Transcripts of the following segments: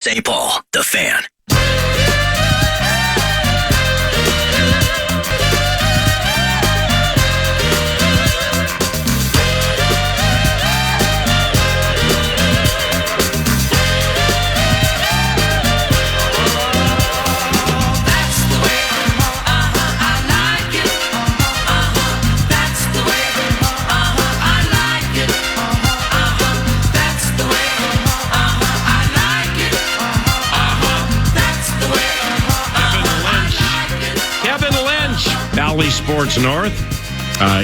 St. Paul, the Fan. Bally Sports North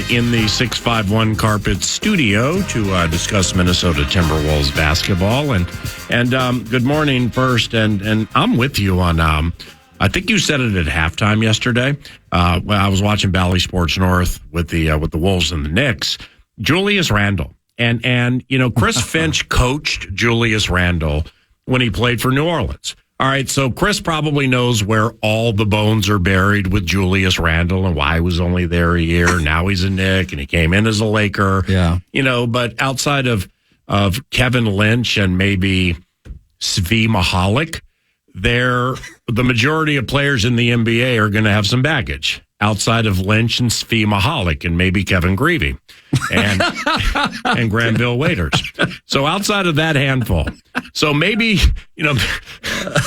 in the 651 Carpet Studio to discuss Minnesota Timberwolves basketball. And good morning first. And I'm with you on, I think you said it at halftime yesterday. When I was watching Bally Sports North with the Wolves and the Knicks. Julius Randle. And you know, Chris Finch coached Julius Randle when he played for New Orleans. All right, so Chris probably knows where all the bones are buried with Julius Randle and why he was only there a year. Now he's a Knick, and he came in as a Laker. Yeah. You know, but outside of Kevin Lynch and maybe Svi Mihalik, the majority of players in the NBA are going to have some baggage outside of Lynch and Svi Mihalik and maybe Kevin Greavy and Granville Waiters. So outside of that handful. So maybe, you know,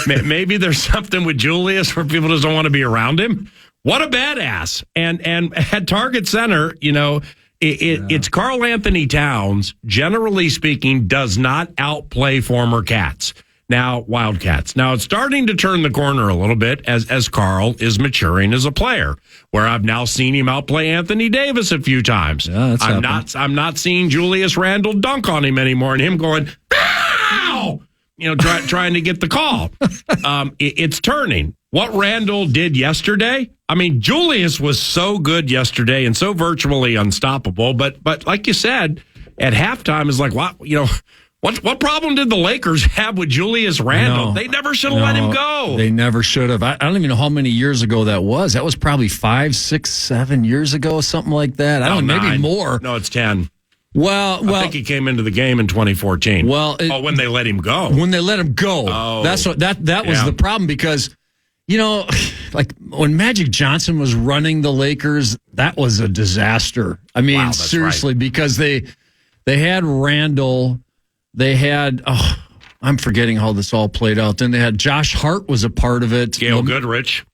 maybe there's something with Julius where people just don't want to be around him. What a badass. And at Target Center, you know, it's Karl Anthony Towns, generally speaking, does not outplay former Cats. Now, Wildcats. Now, it's starting to turn the corner a little bit as Karl is maturing as a player, where I've now seen him outplay Anthony Davis a few times. Yeah, I'm not seeing Julius Randle dunk on him anymore and him going, ow! You know, trying to get the call. It's turning. What Randle did yesterday, I mean, Julius was so good yesterday and so virtually unstoppable, but like you said, at halftime is like, what, you know, What problem did the Lakers have with Julius Randle? They never should have let him go. They never should have. I don't even know how many years ago that was. That was probably 5, 6, 7 years ago, something like that. I don't know, maybe more. No, it's 10. Well, I think he came into the game in 2014. Well, when they let him go. When they let him go. Oh, that's what that was the problem, because, you know, like when Magic Johnson was running the Lakers, that was a disaster. I mean, seriously, right. Because they had Randle. They had, I'm forgetting how this all played out. Then they had Josh Hart was a part of it. Gail Goodrich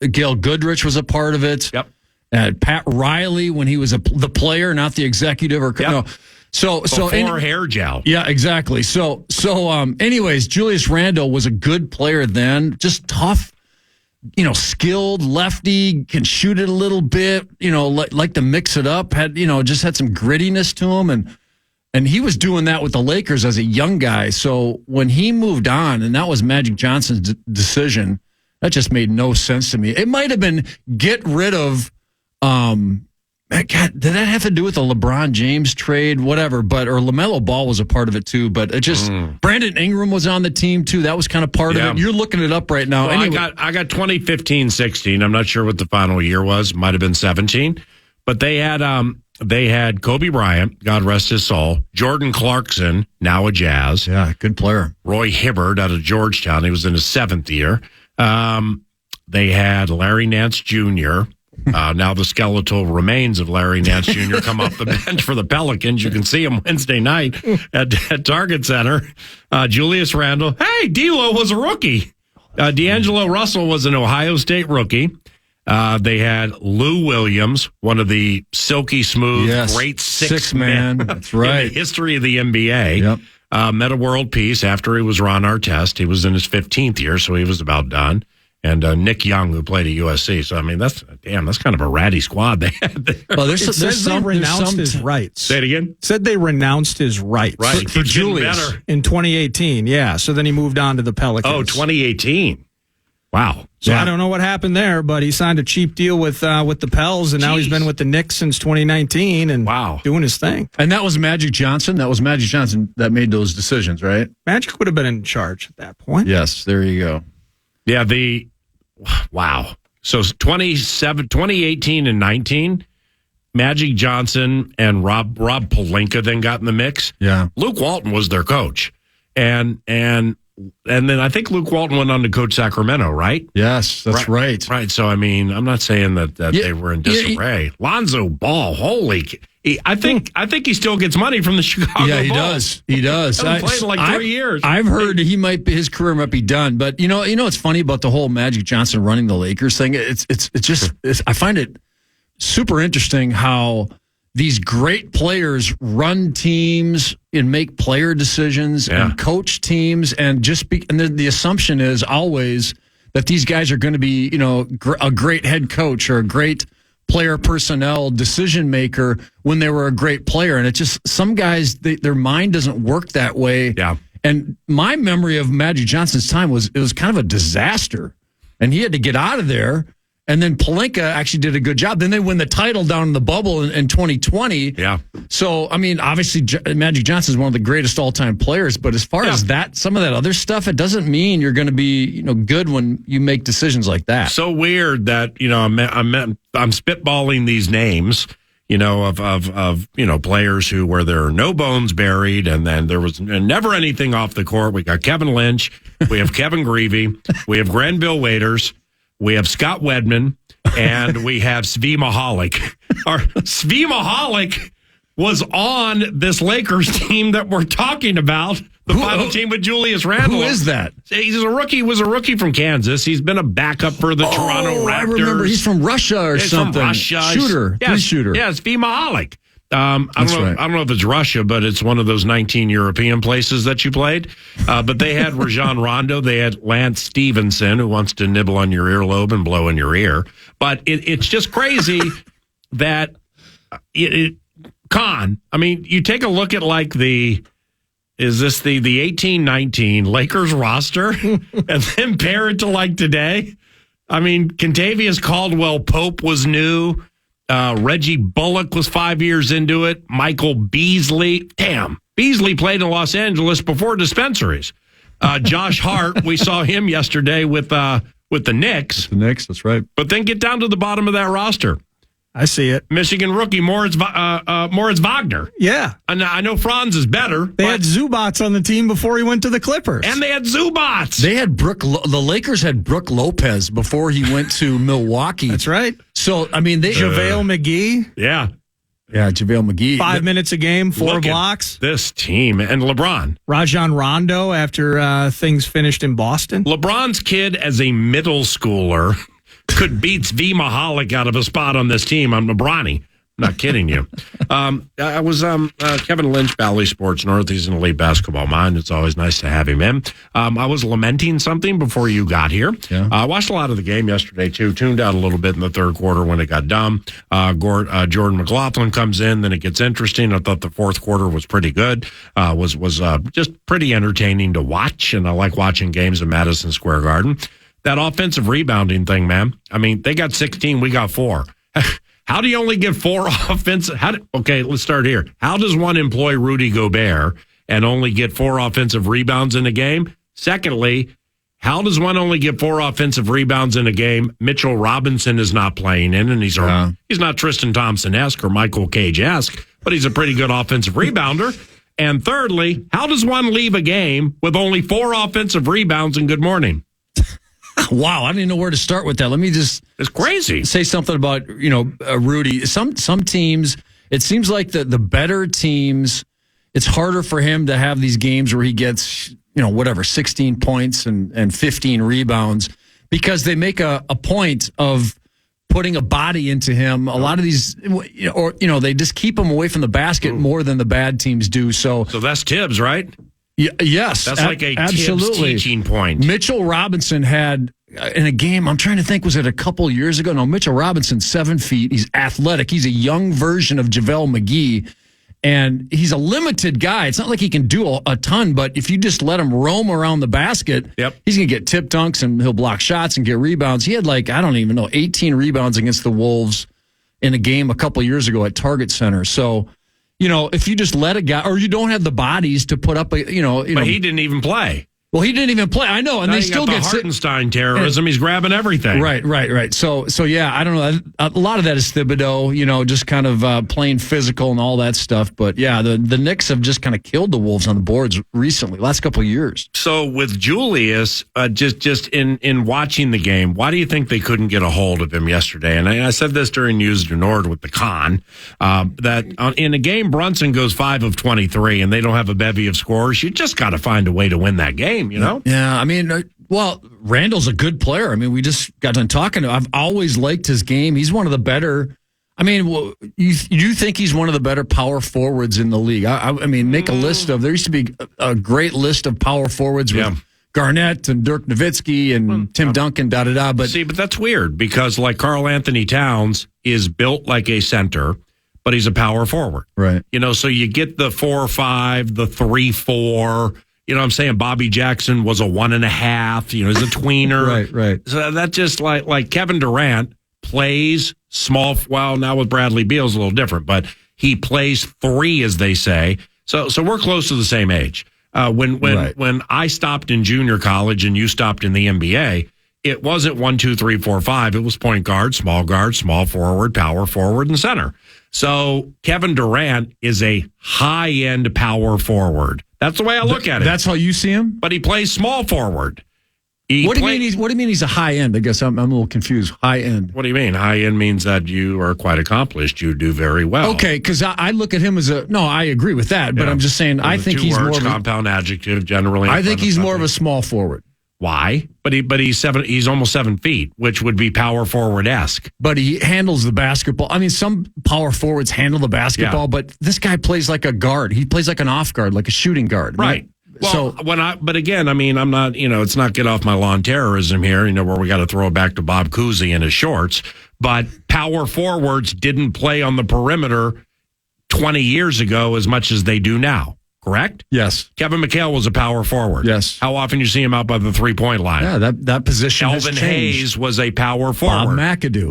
was a part of it. Yep. Pat Riley when he was the player, not the executive. No. So hair gel. Yeah, exactly. So anyways, Julius Randle was a good player then, just tough, you know, skilled lefty, can shoot it a little bit, you know, like to mix it up. Just had some grittiness to him, and he was doing that with the Lakers as a young guy. So when he moved on, and that was Magic Johnson's decision, that just made no sense to me. It might have been get rid of, God, did that have to do with the LeBron James trade? Whatever, or LaMelo Ball was a part of it too. But it just, Brandon Ingram was on the team too. That was kind of part of it. You're looking it up right now. Well, anyway. I got 2015-16. I'm not sure what the final year was. Might have been 17. But they had Kobe Bryant, God rest his soul, Jordan Clarkson, now a Jazz. Yeah, good player. Roy Hibbert out of Georgetown. He was in his 7th year. They had Larry Nance Jr., now the skeletal remains of Larry Nance Jr. come off the bench for the Pelicans. You can see him Wednesday night at Target Center. Julius Randle. Hey, D'Lo was a rookie. D'Angelo Russell was an Ohio State rookie. They had Lou Williams, one of the silky smooth, great six men. That's right. In the history of the NBA. Yep. Met a world peace after he was Ron Artest. He was in his 15th year, so he was about done. And Nick Young, who played at USC. So, I mean, that's kind of a ratty squad they had there. Well, they renounced his rights. Say it again? Said they renounced his rights. Right. For Julius in 2018. Yeah. So then he moved on to the Pelicans. Oh, 2018. Wow. So I don't know what happened there, but he signed a cheap deal with the Pels, and now he's been with the Knicks since 2019 and doing his thing. And that was Magic Johnson? That was Magic Johnson that made those decisions, right? Magic would have been in charge at that point. Yes, there you go. Yeah, So 2018 and 19, Magic Johnson and Rob Pelinka then got in the mix. Yeah. Luke Walton was their coach. And and then I think Luke Walton went on to coach Sacramento, right? Yes, that's right. Right. So, I mean, I'm not saying that they were in disarray. Lonzo Ball, I think he still gets money from the Chicago Bulls. He does. He does. He hasn't played in like 3 years. I've heard his career might be done. But you know what's funny about the whole Magic Johnson running the Lakers thing? I find it super interesting how these great players run teams and make player decisions and coach teams, and the assumption is always that these guys are going to be, a great head coach or a great player personnel decision maker when they were a great player. And it's just some guys, their mind doesn't work that way. Yeah. And my memory of Magic Johnson's time was kind of a disaster, and he had to get out of there. And then Pelinka actually did a good job. Then they win the title down in the bubble in 2020. Yeah. So, I mean, obviously, Magic Johnson is one of the greatest all-time players. But as far as some of that other stuff, it doesn't mean you're going to be, good when you make decisions like that. So weird that I'm spitballing these names, of players where there are no bones buried, and then there was never anything off the court. We got Kevin Lynch, we have Kevin Greavy, we have Granville Waiters. We have Scott Wedman, and we have Svi Mihalik. Svi Mihalik was on this Lakers team that we're talking about, the final team with Julius Randle. Who is that? He's a rookie. He was a rookie from Kansas. He's been a backup for the Toronto Raptors. I remember he's from Russia or something. From Russia. Shooter. Yes, shooter. Yeah, Svi Mihalik. I don't know if it's Russia, but it's one of those 19 European places that you played. But they had Rajon Rondo. They had Lance Stevenson, who wants to nibble on your earlobe and blow in your ear. But it's just crazy that Con. I mean, you take a look at the 18-19 Lakers roster and then pair it to today. I mean, Kentavious Caldwell-Pope was new. Reggie Bullock was 5 years into it. Michael Beasley. Damn. Beasley played in Los Angeles before dispensaries. Josh Hart, we saw him yesterday with the Knicks. The Knicks, that's right. But then get down to the bottom of that roster. I see it. Michigan rookie Moritz Wagner. Yeah. And I know Franz is better. They had Zubats on the team before he went to the Clippers. And they had Zubats. They had the Lakers had Brook Lopez before he went to Milwaukee. That's right. So, I mean, JaVale McGee. Yeah. Yeah, JaVale McGee. 5 minutes a game, 4 blocks. This team. And LeBron. Rajon Rondo after things finished in Boston. LeBron's kid as a middle schooler could beat Svi Mihalik out of a spot on this team. I'm Bronny. I'm not kidding you. I was Kevin Lynch, Bally Sports North. He's an elite basketball mind. It's always nice to have him in. I was lamenting something before you got here. Yeah. I watched a lot of the game yesterday, too. Tuned out a little bit in the third quarter when it got dumb. Jordan McLaughlin comes in. Then it gets interesting. I thought the fourth quarter was pretty good. Was just pretty entertaining to watch. And I like watching games in Madison Square Garden. That offensive rebounding thing, man. I mean, they got 16, we got 4. How do you only get 4 offensive? Okay, let's start here. How does one employ Rudy Gobert and only get 4 offensive rebounds in a game? Secondly, how does one only get 4 offensive rebounds in a game? Mitchell Robinson is not playing in, and he's not Tristan Thompson-esque or Michael Cage-esque, but he's a pretty good offensive rebounder. And thirdly, how does one leave a game with only 4 offensive rebounds and good morning? Wow, I don't even know where to start with that. Let me just it's crazy. Say something about, Rudy. Some teams, it seems like the better teams, it's harder for him to have these games where he gets, 16 points and 15 rebounds because they make a point of putting a body into him. A lot of these, they just keep him away from the basket more than the bad teams do. So that's Tibbs, right? Yes. That's like a Tibbs teaching point. Mitchell Robinson had, in a game, I'm trying to think, was it a couple years ago? No, Mitchell Robinson, 7 feet. He's athletic. He's a young version of JaVale McGee. And he's a limited guy. It's not like he can do a ton, but if you just let him roam around the basket, he's going to get tip dunks and he'll block shots and get rebounds. He had 18 rebounds against the Wolves in a game a couple years ago at Target Center. So, if you just let a guy, or you don't have the bodies to put up but he didn't even play. Well, he didn't even play. I know, and now they still get Hartenstein terrorism. He's grabbing everything. Right. So yeah, I don't know. A lot of that is Thibodeau, just kind of playing physical and all that stuff. But yeah, the Knicks have just kind of killed the Wolves on the boards recently, last couple of years. So with Julius, just in watching the game, why do you think they couldn't get a hold of him yesterday? And I said this during News du Nord with the Con, that in a game Brunson goes 5 of 23 and they don't have a bevy of scorers. You just got to find a way to win that game. Yeah, I mean, Randall's a good player. I mean, we just got done talking to him. I've always liked his game. He's one of the better. I mean, you think he's one of the better power forwards in the league? I mean, make a list of. There used to be a great list of power forwards with Garnett and Dirk Nowitzki and Tim Duncan. But but that's weird because like Karl Anthony Towns is built like a center, but he's a power forward, right? So you get the 4-5, the 3-4. I'm saying Bobby Jackson was a 1.5, he's a tweener. Right. So that's just like Kevin Durant plays small. Well, now with Bradley Beal's a little different, but he plays 3, as they say. So we're close to the same age. When I stopped in junior college and you stopped in the NBA, it wasn't 1, 2, 3, 4, 5. It was point guard, small forward, power forward, and center. So Kevin Durant is a high-end power forward. That's the way I look at it. That's how you see him? But he plays small forward. What do you mean he's a high end? I guess I'm a little confused. High end. What do you mean? High end means that you are quite accomplished. You do very well. Okay, because I look at him as I agree with that, but I'm just saying I think he's more of a compound adjective generally. I think he's more of a small forward. Why? But he's almost 7 feet, which would be power forward-esque. But he handles the basketball. I mean, some power forwards handle the basketball, but this guy plays like a guard. He plays like an off guard, like a shooting guard. Right. Well, but again, I mean, I'm not, it's not get off my lawn terrorism here, where we got to throw it back to Bob Cousy in his shorts. But power forwards didn't play on the perimeter 20 years ago as much as they do now. Correct? Yes. Kevin McHale was a power forward. Yes. How often you see him out by the 3-point line? Yeah, that position has Elvin changed. Hayes was a power forward.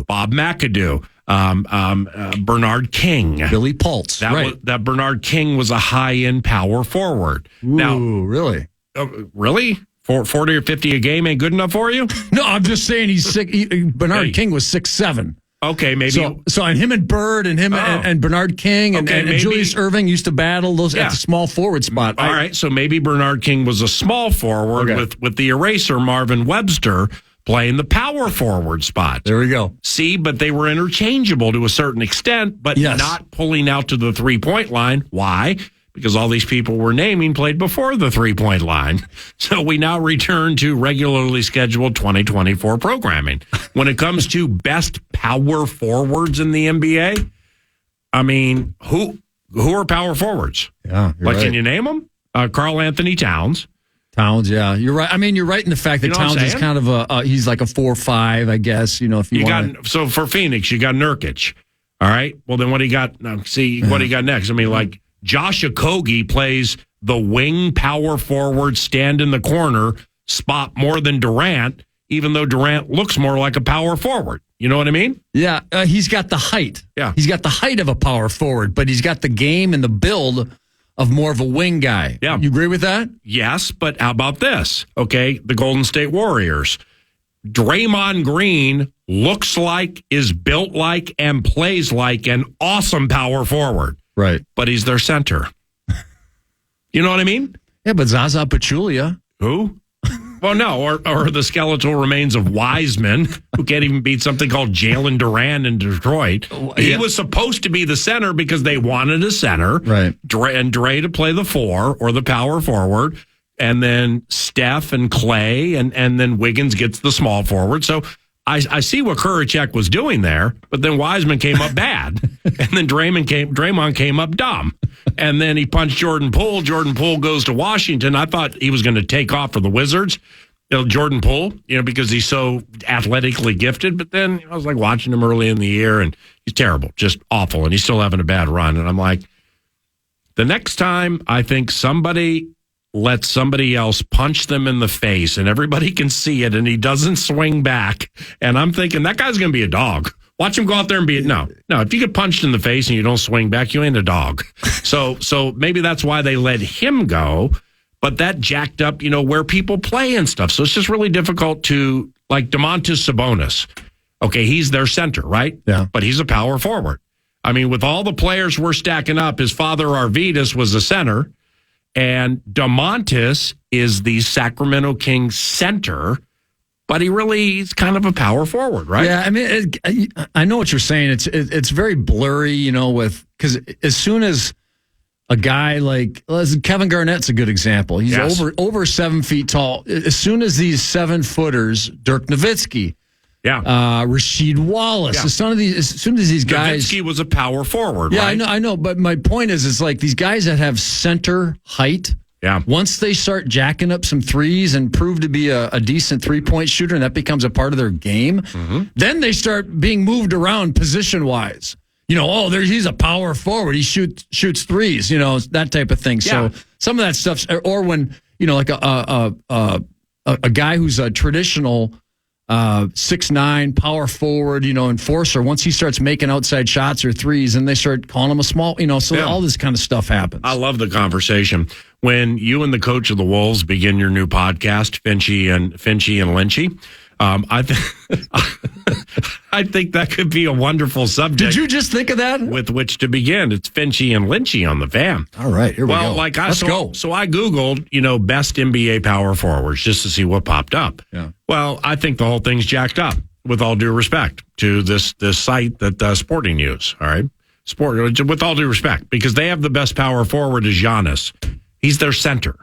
Bob McAdoo. Bernard King. Billy Pultz. That Bernard King was a high-end power forward. Ooh, really? Really? 40 or 50 a game ain't good enough for you? No, I'm just saying he's sick. Bernard King was 6'7". Okay, maybe. So and him and Bird and him and Bernard King and Julius Erving used to battle those at the small forward spot. All right, so maybe Bernard King was a small forward with the eraser Marvin Webster playing the power forward spot. There we go. See, but they were interchangeable to a certain extent, but not pulling out to the 3-point line. Why? Because all these people we're naming played before the 3-point line. So we now return to regularly scheduled 2024 programming. When it comes to best power forwards in the NBA, I mean, who are power forwards? Yeah, can you name them? Karl Anthony Towns. Yeah, you're right. I mean, you're right in the fact that Towns is kind of he's like a 4-5, I guess. If you want. So for Phoenix, you got Nurkic. All right. Well, then what do you got? What do you got next? I mean, Josh Okogie plays the wing power forward, stand in the corner spot more than Durant, even though Durant looks more like a power forward. You know what I mean? Yeah, he's got the height. Yeah. He's got the height of a power forward, but he's got the game and the build of more of a wing guy. Yeah. You agree with that? Yes, but how about this? Okay, the Golden State Warriors. Draymond Green looks like, is built like, and plays like an awesome power forward. Right. But he's their center. You know what I mean? Yeah, but Zaza Pachulia. Who? Well, no, or the skeletal remains of Wiseman, who can't even beat something called Jalen Duran in Detroit. He was supposed to be the center because they wanted a center. Right. And Dre to play the 4 or the power forward. And then Steph and Clay, and then Wiggins gets the small forward. So I see what Kuricek was doing there, but then Wiseman came up bad. And then Draymond came up dumb. And then he punched Jordan Poole. Jordan Poole goes to Washington. I thought he was going to take off for the Wizards. Jordan Poole, because he's so athletically gifted. But then I was watching him early in the year, and he's terrible, just awful. And he's still having a bad run. And I'm like, the next time I think somebody let somebody else punch them in the face and everybody can see it and he doesn't swing back. And I'm thinking that guy's going to be a dog. Watch him go out there and be no. If you get punched in the face and you don't swing back, you ain't a dog. So maybe that's why they let him go. but that jacked up, where people play and stuff. So it's just really difficult to, like Domantas Sabonis. Okay, he's their center, right? Yeah. But he's a power forward. I mean, with all the players we're stacking up, his father Arvydas was a center, and Domantas is the Sacramento Kings center, but he's kind of a power forward, right? Yeah, I mean, I know what you're saying. It's very blurry, because as soon as a guy like Kevin Garnett's a good example. He's over 7 feet tall. As soon as these 7-footers, Dirk Nowitzki, Rasheed Wallace, as soon as these guys, Nowitzki was a power forward. Yeah, right? I know. But my point is like these guys that have center height. Yeah. Once they start jacking up some threes and prove to be a decent 3-point shooter, and that becomes a part of their game, then they start being moved around position-wise. He's a power forward. He shoots threes, that type of thing. Yeah. So some of that stuff, or when, like a guy who's a traditional 6'9" power forward, enforcer, once he starts making outside shots or threes, and they start calling him a small, all this kind of stuff happens. I love the conversation. When you and the coach of the Wolves begin your new podcast, Finchy and Lynchy, I think that could be a wonderful subject. Did you just think of that? With which to begin. It's Finchy and Lynchy on the Fan. All right, here we go. Let's go. So I Googled, best NBA power forwards just to see what popped up. Yeah. Well, I think the whole thing's jacked up, with all due respect to this site that Sporting News. All right. With all due respect, because they have the best power forward is Giannis. He's their center.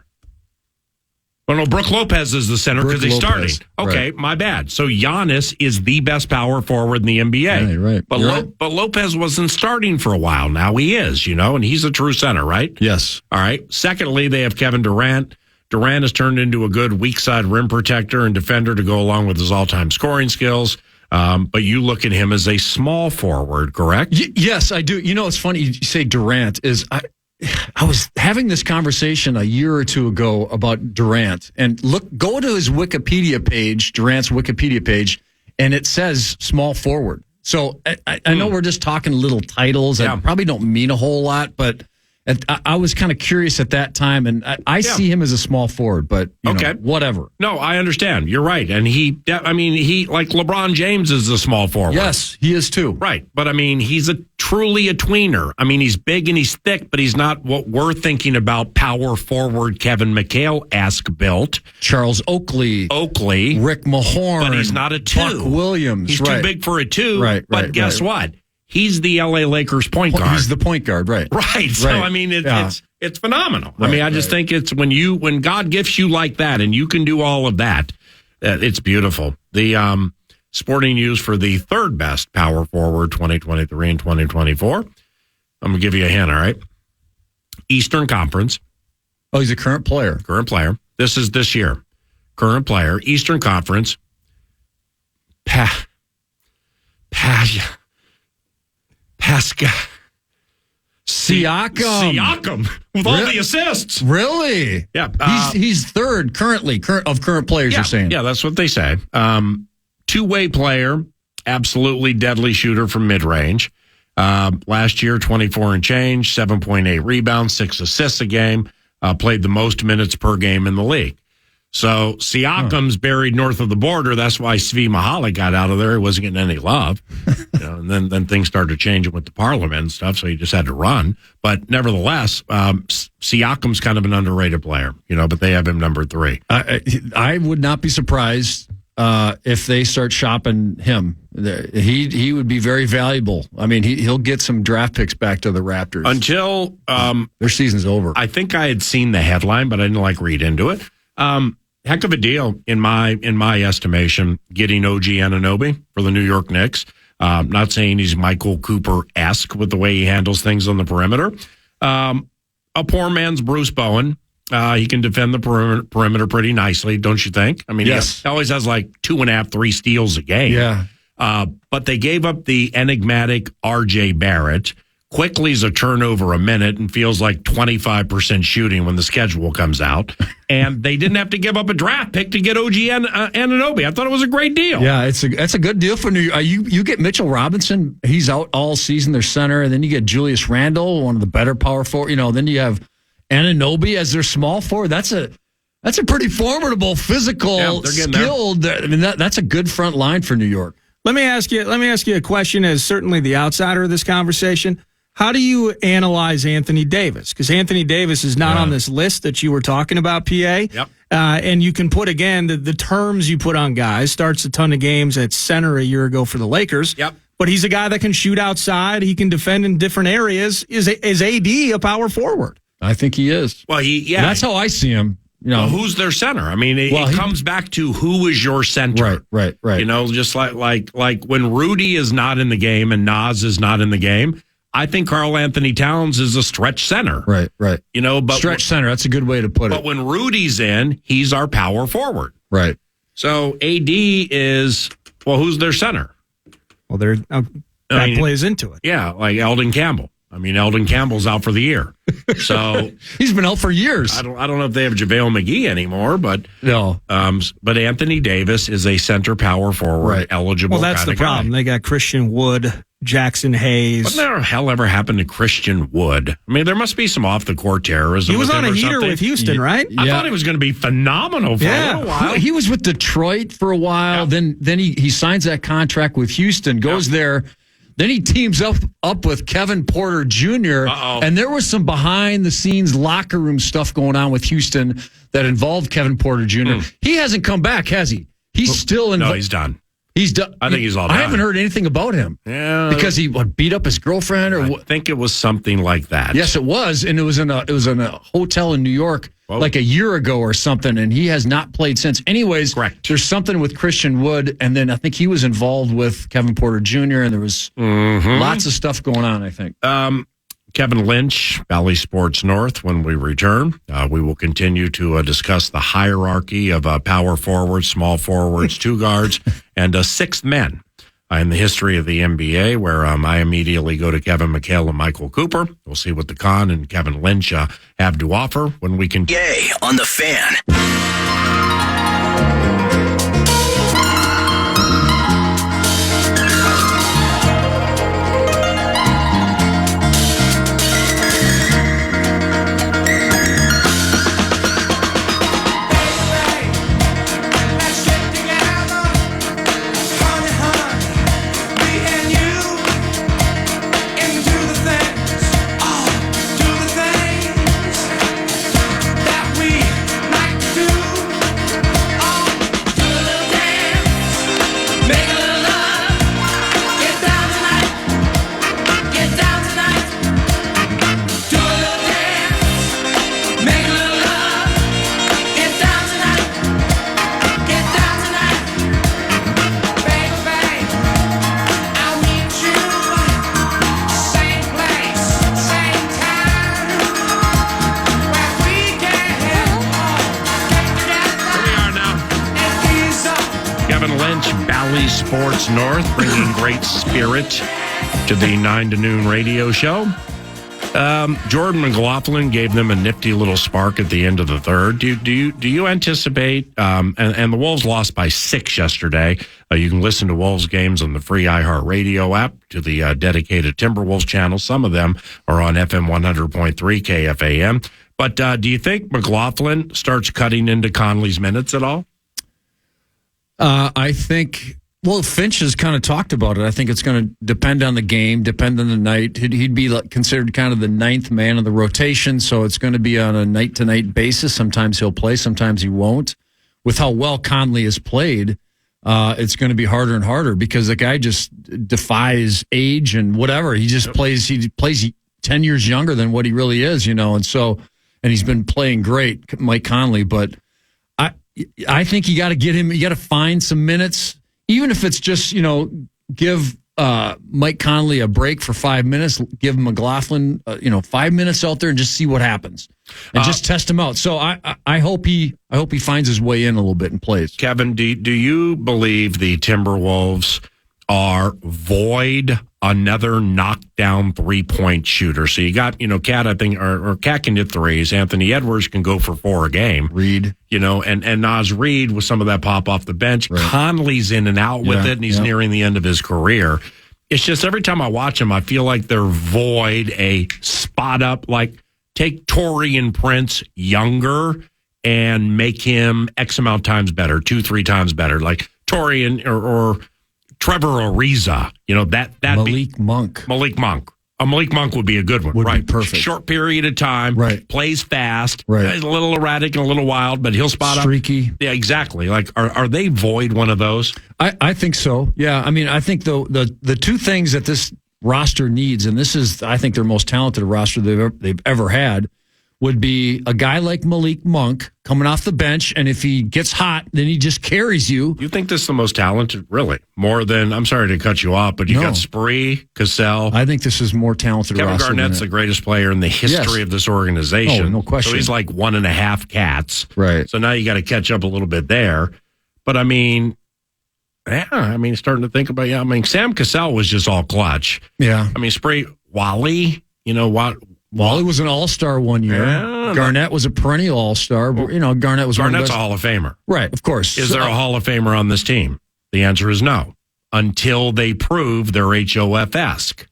Well, no, Brook Lopez is the center because he's starting. Okay, right. My bad. So Giannis is the best power forward in the NBA. Right. But Lopez wasn't starting for a while. Now he is, and he's a true center, right? Yes. All right. Secondly, they have Kevin Durant. Durant has turned into a good weak side rim protector and defender to go along with his all-time scoring skills. But you look at him as a small forward, correct? Yes, I do. It's funny you say Durant is. I was having this conversation a year or two ago about Durant, and go to his Wikipedia page, Durant's Wikipedia page, and it says small forward. So I know we're just talking little titles that probably don't mean a whole lot, but I was kind of curious at that time, and I see him as a small forward, but whatever. No, I understand. You're right. And he like LeBron James is a small forward. Yes, he is too. Right. But he's truly a tweener. He's big and he's thick, but he's not what we're thinking about power forward Kevin McHale-esque built. Charles Oakley. Rick Mahorn. But he's not a 2. Buck Williams. He's too big for a 2. Right. But guess what? He's the LA Lakers point guard. He's the point guard, right? Right. So it's phenomenal. Right, I just think it's when God gifts you like that, and you can do all of that, it's beautiful. The Sporting News for the third best power forward 2023 and 2024. I'm gonna give you a hint. All right. Eastern Conference. Oh, he's a current player. This is this year. Current player. Eastern Conference. Pascal Siakam with all the assists. Really? Yeah. He's third currently of current players, you're saying. Yeah, that's what they say. Two-way player, absolutely deadly shooter from mid-range. Last year, 24 and change, 7.8 rebounds, 6 assists a game, played the most minutes per game in the league. So Siakam's buried north of the border. That's why Svi Mihalik got out of there. He wasn't getting any love. And then things started changing with the parliament and stuff, so he just had to run. But nevertheless, Siakam's kind of an underrated player, but they have him number 3. I would not be surprised if they start shopping him. He would be very valuable. He'll get some draft picks back to the Raptors. Until their season's over. I think I had seen the headline, but I didn't read into it. Heck of a deal in my estimation, getting OG Anunoby for the New York Knicks. Not saying he's Michael Cooper-esque with the way he handles things on the perimeter. A poor man's Bruce Bowen. He can defend the perimeter pretty nicely, don't you think? Yes. He always has 2.5, 3 steals a game. Yeah. But they gave up the enigmatic R.J. Barrett. Quickly's a turnover a minute and feels like 25% shooting when the schedule comes out. And they didn't have to give up a draft pick to get OG Anunoby. I thought it was a great deal. Yeah, it's a good deal for New York. You get Mitchell Robinson. He's out all season, their center. And then you get Julius Randle, one of the better power forward. Then you have Anunoby as their small forward. That's a pretty formidable, physical, skilled. I mean, that's a good front line for New York. Let me ask you a question as certainly the outsider of this conversation. How do you analyze Anthony Davis? Because Anthony Davis is not on this list that you were talking about, PA. Yep. And you can put, again, the terms you put on guys. Starts a ton of games at center a year ago for the Lakers. Yep. But he's a guy that can shoot outside. He can defend in different areas. Is AD a power forward? I think he is. Well, that's how I see him. You know, well, who's their center? I mean, it comes back to who is your center. Right. You know, just like when Rudy is not in the game and Nas is not in the game, I think Karl Anthony Towns is a stretch center. Right. You know, but stretch center, that's a good way to put it. But when Rudy's in, he's our power forward. Right. So AD is, well, who's their center? Well, that plays into it. Yeah, like Eldon Campbell. I mean, Eldon Campbell's out for the year. So he's been out for years. I don't know if they have JaVale McGee anymore, but no. But Anthony Davis is a center power forward eligible. Well, that's the problem. They got Christian Wood, Jackson Hayes. What the hell ever happened to Christian Wood? I mean, there must be some off the court terrorism. He was on a heater with Houston, right? I thought he was going to be phenomenal for a little while. He was with Detroit for a while. Then he signs that contract with Houston, goes there. Then he teams up with Kevin Porter Jr. And there was some behind-the-scenes locker room stuff going on with Houston that involved Kevin Porter Jr. He hasn't come back, has he? He's still involved. No, he's done. He's done. I think he's all done. I haven't heard anything about him. Yeah, because he beat up his girlfriend, or I think it was something like that. Yes, it was, and it was in a hotel in New York like a year ago or something, and he has not played since. Anyways, correct. There's something with Christian Wood, and then I think he was involved with Kevin Porter Jr., and there was lots of stuff going on. I think. Kevin Lynch, Bally Sports North. When we return, we will continue to discuss the hierarchy of power forwards, small forwards, two guards, and sixth men in the history of the NBA, where I immediately go to Kevin McHale and Michael Cooper. We'll see what the Con and Kevin Lynch have to offer when we can. Yay on the Fan. Bally Sports North, bringing great spirit to the 9 to noon radio show. Jordan McLaughlin gave them a nifty little spark at the end of the third. Do you anticipate? And the Wolves lost by 6 yesterday. You can listen to Wolves games on the free iHeartRadio app, to the dedicated Timberwolves channel. Some of them are on FM 100.3 KFAN. But do you think McLaughlin starts cutting into Conley's minutes at all? I think, Finch has kind of talked about it. I think it's going to depend on the game, depend on the night. He'd be considered kind of the ninth man of the rotation, so it's going to be on a night-to-night basis. Sometimes he'll play, sometimes he won't. With how well Conley has played, it's going to be harder and harder because the guy just defies age and whatever. He just plays 10 years younger than what he really is, and he's been playing great, Mike Conley, but I think you got to get him. You got to find some minutes, even if it's just give Mike Conley a break for 5 minutes. Give McLaughlin 5 minutes out there and just see what happens, and just test him out. So I hope he finds his way in a little bit and plays. Kevin, do you believe the Timberwolves are void another knockdown 3-point shooter? So you got, Cat, I think, or Cat can hit threes. Anthony Edwards can go for 4 a game. Reed. And Naz Reid with some of that pop off the bench. Right. Conley's in and out with it, and he's nearing the end of his career. It's just every time I watch him, I feel like they're void a spot up. Like take Torian Prince younger and make him X amount of times better, 2-3 times better, like Torian or Trevor Ariza. That Malik Monk. Malik Monk. Malik Monk would be a good one, Would right? be perfect. Short period of time, right? Plays fast, right? A little erratic and a little wild, but he'll spot Streaky. up. Yeah, exactly. Like, are they void one of those? I think so. Yeah, I mean, I think the two things that this roster needs, and this is, I think, their most talented roster they've ever had, would be a guy like Malik Monk coming off the bench, and if he gets hot, then he just carries you. You think this is the most talented? Really? More than, I'm sorry to cut you off, but you got Spree, Cassell. I think this is more talented. Kevin Garnett's the greatest player in the history of this organization. Oh, no question. So he's like 1.5 cats. Right. So now you got to catch up a little bit there. But I mean, starting to think about, Sam Cassell was just all clutch. Yeah. I mean, Spree, Wally, what? Wally was an all-star one year. Yeah, Garnett was a perennial all-star. Garnett's a Hall of Famer. Right, of course. Is there a Hall of Famer on this team? The answer is no. Until they prove they're HOF-esque.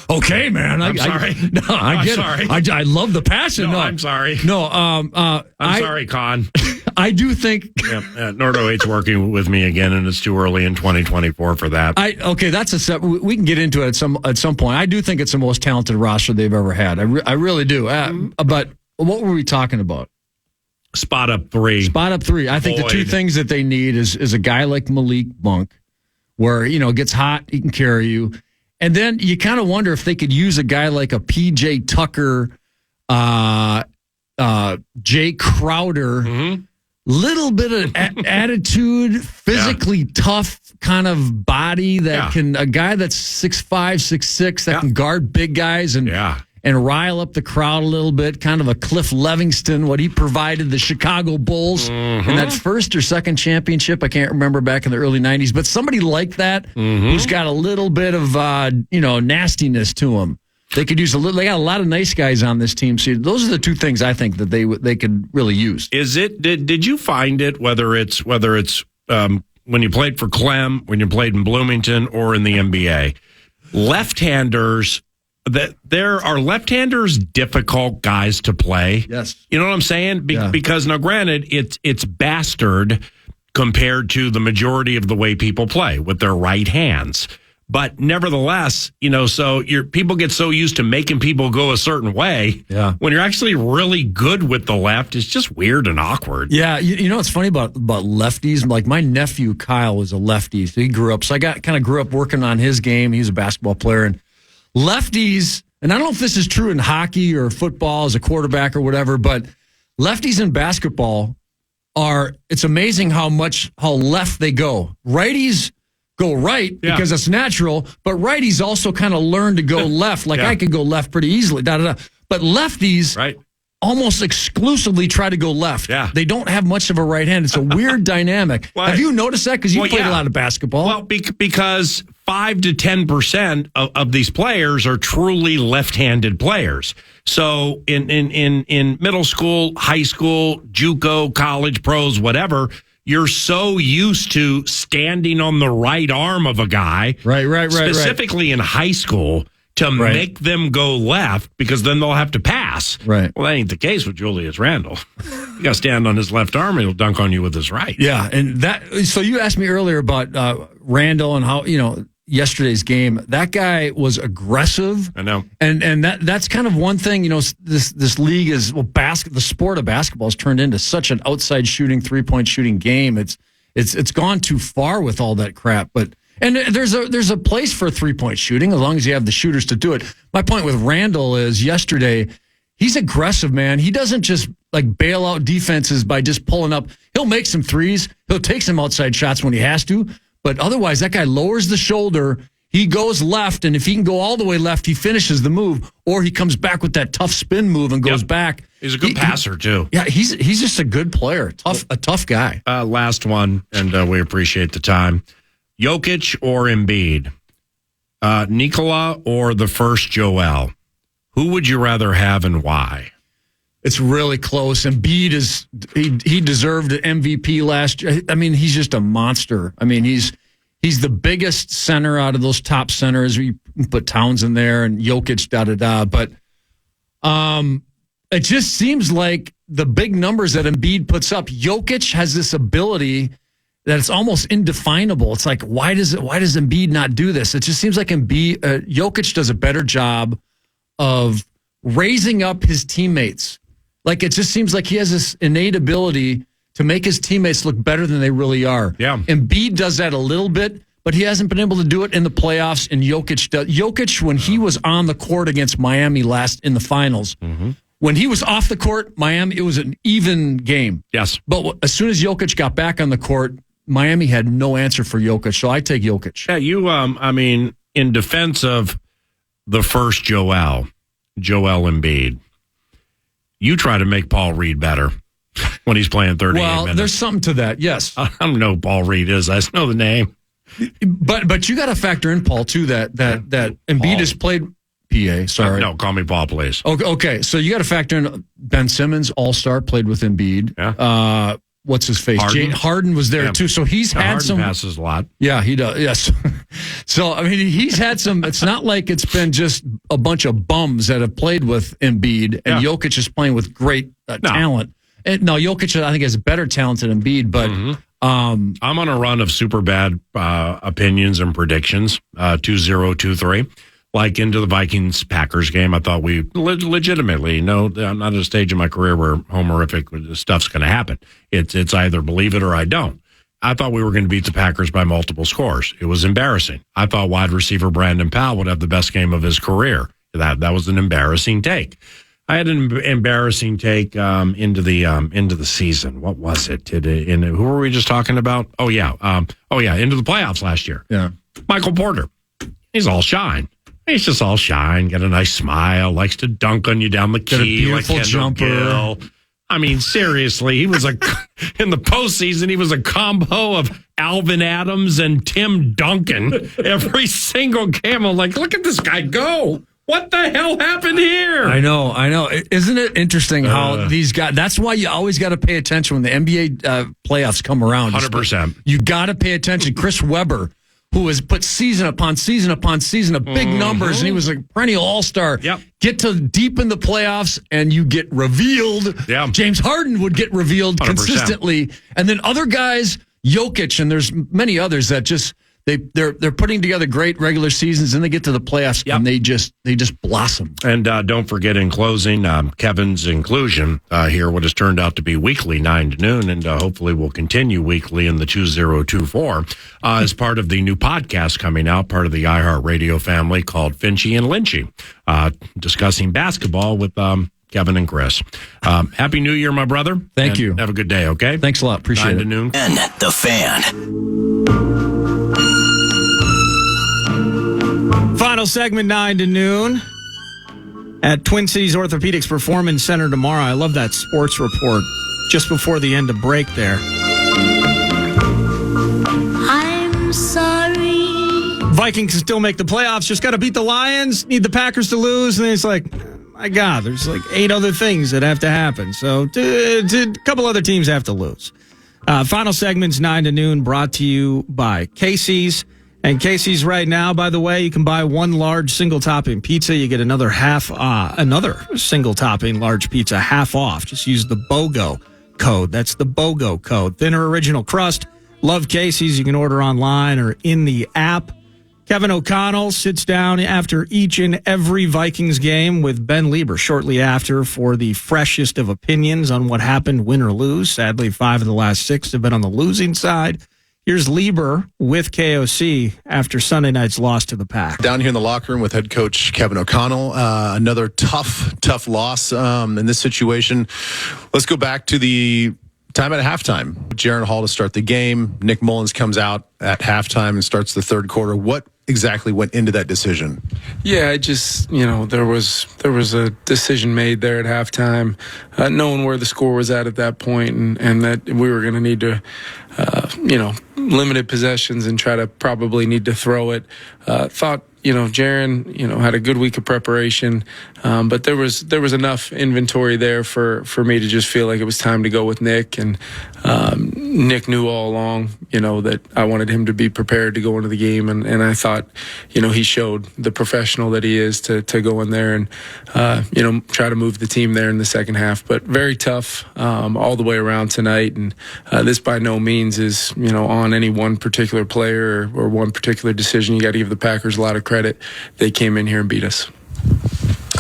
Okay, man. I'm sorry. I get it. I love the passion. No, I'm sorry. No, I'm sorry, Con. I do think Nordo 8's working with me again, and it's too early in 2024 for that. That's a step. We can get into it at some point. I do think it's the most talented roster they've ever had. I really do. But what were we talking about? Spot up three. I think the two things that they need is a guy like Malik Monk, where gets hot, he can carry you. And then you kind of wonder if they could use a guy like a PJ Tucker, Jay Crowder, little bit of attitude, physically tough kind of body that can, a guy that's 6'5", 6'6", that can guard big guys and rile up the crowd a little bit, kind of a Cliff Levingston, what he provided the Chicago Bulls in that first or second championship. I can't remember, back in the early 90s, but somebody like that who's got a little bit of, nastiness to him. They could use they got a lot of nice guys on this team. So those are the two things I think that they could really use. Is it, did you find it, whether it's when you played for Clem, when you played in Bloomington, or in the NBA, left-handers, that there are left-handers difficult guys to play? Yes. You know what I'm saying? Because now, granted, it's bastard compared to the majority of the way people play with their right hands. But nevertheless, so people get so used to making people go a certain way. Yeah. When you're actually really good with the left, it's just weird and awkward. Yeah. What's funny about lefties? Like, my nephew Kyle was a lefty. So he grew up. So I kind of grew up working on his game. He's a basketball player. And lefties, and I don't know if this is true in hockey or football as a quarterback or whatever, but lefties in basketball it's amazing how left they go. Righties go right because it's natural, but righties also kind of learn to go left. Like I could go left pretty easily. But lefties almost exclusively try to go left. Yeah. They don't have much of a right hand. It's a weird dynamic. Have you noticed that? Because you played a lot of basketball. Well, because 5 to 10% of these players are truly left-handed players. So in middle school, high school, JUCO, college, pros, whatever, you're so used to standing on the right arm of a guy, right, specifically in high school, to make them go left, because then they'll have to pass. Right. Well, that ain't the case with Julius Randle. You got to stand on his left arm, and he'll dunk on you with his right. Yeah, and so you asked me earlier about Randle and how, yesterday's game. That guy was aggressive. I know. And that's kind of one thing, this league is, the sport of basketball has turned into such an outside shooting, 3-point shooting game. It's gone too far with all that crap. And there's a place for 3-point shooting as long as you have the shooters to do it. My point with Randle is, yesterday, he's aggressive, man. He doesn't just bail out defenses by just pulling up. He'll make some threes. He'll take some outside shots when he has to. But otherwise, that guy lowers the shoulder. He goes left, and if he can go all the way left, he finishes the move, or he comes back with that tough spin move and goes back. He's a good passer, too. Yeah, he's just a good player, a tough guy. Last one, and we appreciate the time. Jokic or Embiid? Nikola or the first Joel? Who would you rather have, and why? It's really close. Embiid he deserved an MVP last year. I mean, he's just a monster. I mean, he's the biggest center out of those top centers. You put Towns in there and Jokic, But It just seems like the big numbers that Embiid puts up, Jokic has this ability that it's almost indefinable. It's like, why does Embiid not do this? It just seems like Jokic does a better job of raising up his teammates. Like, it just seems like he has this innate ability to make his teammates look better than they really are. Yeah. Embiid does that a little bit, but he hasn't been able to do it in the playoffs, and Jokic does. Jokic, when he was on the court against Miami last in the finals, when he was off the court, Miami, it was an even game. Yes. But as soon as Jokic got back on the court, Miami had no answer for Jokic, so I take Jokic. Yeah, in defense of the first Joel Embiid, you try to make Paul Reed better when he's playing 38 minutes. Well, there's something to that, yes. I don't know who Paul Reed is. I just know the name. But you got to factor in, Paul, too, that Embiid has played PA, sorry. No, call me Paul, please. Okay, so you got to factor in Ben Simmons, all-star, played with Embiid. Yeah. What's his face? Harden was there, too. So he's had Harden some... passes a lot. Yeah, he does, yes. So, I mean, he's had some... It's not like it's been just a bunch of bums that have played with Embiid, and Jokic is playing with great talent. No, Jokic, I think, has better talent than Embiid, but... I'm on a run of super bad opinions and predictions, 2-0, 2-3. Like into the Vikings-Packers game, I thought we legitimately, I'm not at a stage in my career where horrific stuff's going to happen. It's either believe it or I don't. I thought we were going to beat the Packers by multiple scores. It was embarrassing. I thought wide receiver Brandon Powell would have the best game of his career. That was an embarrassing take. I had an embarrassing take into the season. What was it? Who were we just talking about? Into the playoffs last year. Yeah, Michael Porter. He's all shine. He's just all shine. Got a nice smile. Likes to dunk on you down the key. Got a beautiful like jumper. Gill. I mean, seriously, he was in the postseason. He was a combo of Alvin Adams and Tim Duncan every single game. I'm like, look at this guy go. What the hell happened here? I know. Isn't it interesting how these guys... That's why you always got to pay attention when the NBA playoffs come around. 100%. You got to pay attention. Chris Webber, who has put season upon season upon season of big numbers, and he was a perennial all-star. Yep. Get to deep in the playoffs, and you get revealed. Yeah. James Harden would get revealed 100%. consistently. And then other guys, Jokic, and there's many others that just... They're putting together great regular seasons, and they get to the playoffs, and they just blossom. And don't forget, in closing, Kevin's inclusion here, what has turned out to be weekly 9 to noon, and hopefully will continue weekly in the 2024, as part of the new podcast coming out, part of the iHeartRadio family called Finchy and Lynchy, discussing basketball with Kevin and Chris. Happy New Year, my brother. Thank you. Have a good day, okay? Thanks a lot. Appreciate 9 it. to noon. And the Fan. Final segment, 9 to noon at Twin Cities Orthopedics Performance Center tomorrow. I love that sports report just before the end of break there. I'm sorry. Vikings can still make the playoffs, just got to beat the Lions, need the Packers to lose, and it's like, my God, there's like 8 other things that have to happen. So a couple other teams have to lose. Final segment's 9 to noon, brought to you by Casey's. And Casey's right now, by the way, you can buy one large single topping pizza. You get another single topping large pizza half off. Just use the BOGO code. That's the BOGO code. Thinner original crust. Love Casey's. You can order online or in the app. Kevin O'Connell sits down after each and every Vikings game with Ben Lieber shortly after for the freshest of opinions on what happened, win or lose. Sadly, 5 of the last 6 have been on the losing side. Here's Lieber with KOC after Sunday night's loss to the Pack. Down here in the locker room with head coach Kevin O'Connell. Another tough loss in this situation. Let's go back to the time at halftime. Jaron Hall to start the game. Nick Mullins comes out at halftime and starts the third quarter. What exactly went into that decision? Yeah, I just, there was a decision made there at halftime, knowing where the score was at that point, and that we were going to need to, limited possessions and probably need to throw it. Thought Jaron, had a good week of preparation, but there was enough inventory there for me to just feel like it was time to go with Nick. And Nick knew all along, that I wanted him to be prepared to go into the game, and I thought, he showed the professional that he is to go in there and try to move the team there in the second half. But very tough all the way around tonight, and this by no means is on any one particular player or one particular decision. You got to give the Packers a lot of credit. They came in here and beat us.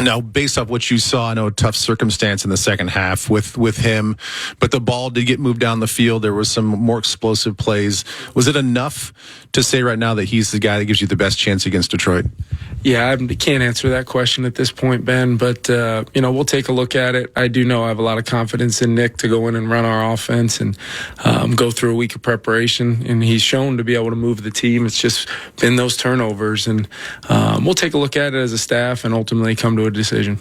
Now, based off what you saw, I know a tough circumstance in the second half with him, but the ball did get moved down the field. There was some more explosive plays. Was it enough to say right now that he's the guy that gives you the best chance against Detroit? Yeah, I can't answer that question at this point, Ben, but, we'll take a look at it. I do know I have a lot of confidence in Nick to go in and run our offense and go through a week of preparation, and he's shown to be able to move the team. It's just been those turnovers, and we'll take a look at it as a staff and ultimately come to a decision.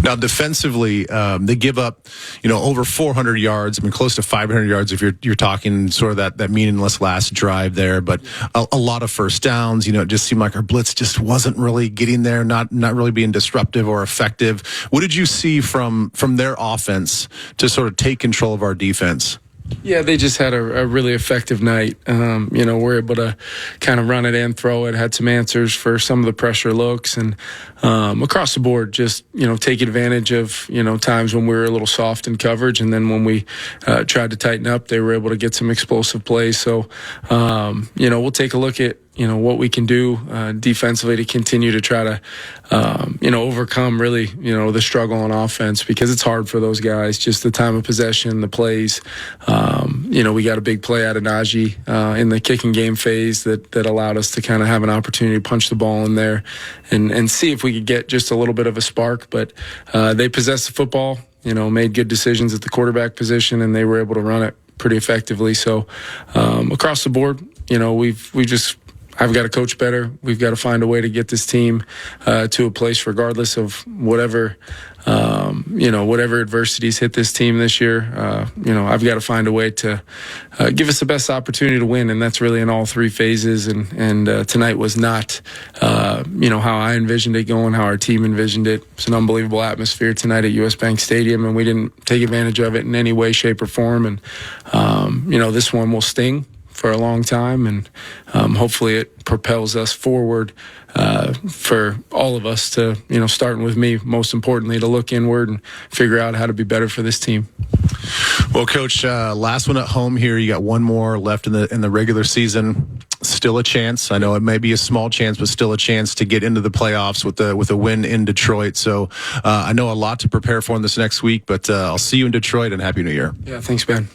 Now, defensively, they give up, over 400 yards. I mean, close to 500 yards if you're talking sort of that meaningless last drive there. But a lot of first downs. It just seemed like our blitz just wasn't really getting there, not really being disruptive or effective. What did you see from their offense to sort of take control of our defense? Yeah, they just had a really effective night. We're able to kind of run it and throw it, had some answers for some of the pressure looks, and across the board, just, take advantage of, times when we were a little soft in coverage. And then when we tried to tighten up, they were able to get some explosive plays. So, we'll take a look at, what we can do defensively to continue to try to, overcome really, the struggle on offense, because it's hard for those guys, just the time of possession, the plays. We got a big play out of Najee in the kicking game phase that allowed us to kind of have an opportunity to punch the ball in there and see if we could get just a little bit of a spark. But they possessed the football, made good decisions at the quarterback position, and they were able to run it pretty effectively. So across the board, I've got to coach better. We've got to find a way to get this team to a place, regardless of whatever adversities hit this team this year. I've got to find a way to give us the best opportunity to win, and that's really in all three phases. And tonight was not, how I envisioned it going, how our team envisioned it. It's an unbelievable atmosphere tonight at US Bank Stadium, and we didn't take advantage of it in any way, shape, or form. And this one will sting for a long time, and hopefully it propels us forward for all of us to, starting with me, most importantly, to look inward and figure out how to be better for this team. Well, Coach, last one at home here. You got one more left in the regular season. Still a chance. I know it may be a small chance, but still a chance to get into the playoffs with a win in Detroit. So I know a lot to prepare for in this next week, but I'll see you in Detroit, and Happy New Year. Yeah, thanks, Ben.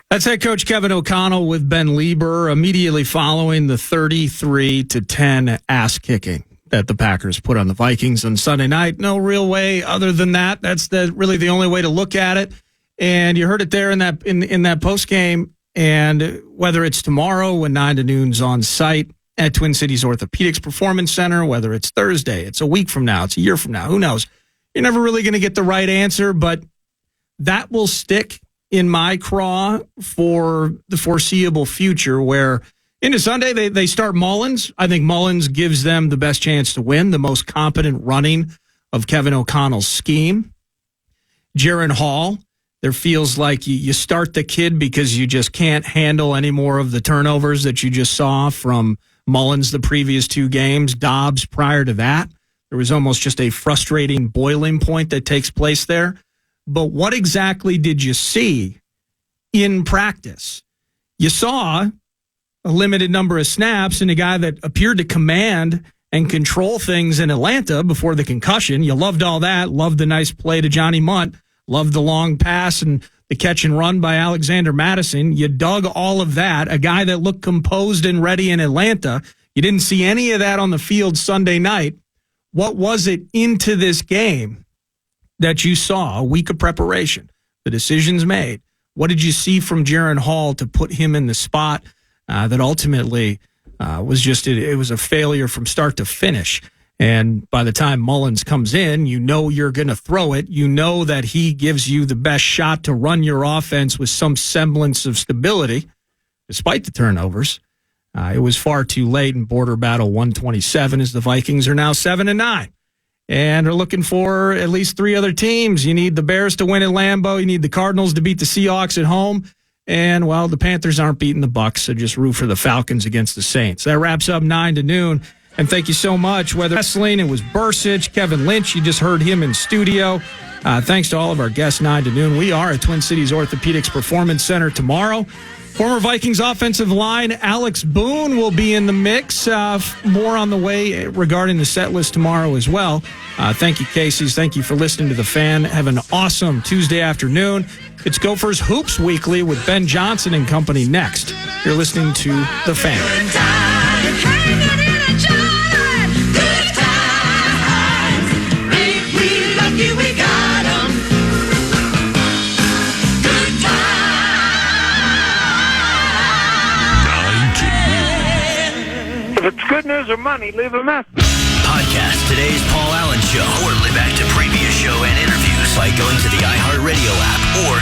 That's head coach Kevin O'Connell with Ben Lieber immediately following the 33-10 ass kicking that the Packers put on the Vikings on Sunday night. No real way other than that. That's really the only way to look at it. And you heard it there in that post game. And whether it's tomorrow when 9 to noon's on site at Twin Cities Orthopedics Performance Center, whether it's Thursday, it's a week from now, it's a year from now, who knows? You're never really going to get the right answer, but that will stick in my craw for the foreseeable future, where into Sunday they start Mullins. I think Mullins gives them the best chance to win, the most competent running of Kevin O'Connell's scheme. Jaron Hall, there feels like you start the kid because you just can't handle any more of the turnovers that you just saw from Mullins the previous two games. Dobbs prior to that. There was almost just a frustrating boiling point that takes place there. But what exactly did you see in practice? You saw a limited number of snaps and a guy that appeared to command and control things in Atlanta before the concussion. You loved all that. Loved the nice play to Johnny Munt. Loved the long pass and the catch and run by Alexander Madison. You dug all of that. A guy that looked composed and ready in Atlanta. You didn't see any of that on the field Sunday night. What was it into this game that you saw? A week of preparation, the decisions made. What did you see from Jaron Hall to put him in the spot that ultimately was just, it was a failure from start to finish? And by the time Mullins comes in, you know you're going to throw it. You know that he gives you the best shot to run your offense with some semblance of stability, despite the turnovers. It was far too late in border battle 127 as the Vikings are now 7-9 and are looking for at least 3 other teams. You need the Bears to win at Lambeau. You need the Cardinals to beat the Seahawks at home. And, well, the Panthers aren't beating the Bucs, so just root for the Falcons against the Saints. That wraps up 9 to noon. And thank you so much. Whether wrestling, it was Bursich, Kevin Lynch. You just heard him in studio. Thanks to all of our guests, 9 to noon. We are at Twin Cities Orthopedics Performance Center tomorrow. Former Vikings offensive line Alex Boone will be in the mix. More on the way regarding the set list tomorrow as well. Thank you, Casey's. Thank you for listening to The Fan. Have an awesome Tuesday afternoon. It's Gophers Hoops Weekly with Ben Johnson and company next. You're listening to The Fan. If it's good news or money, leave a message. Podcast today's Paul Allen Show or live back to previous show and interviews by going to the iHeartRadio app or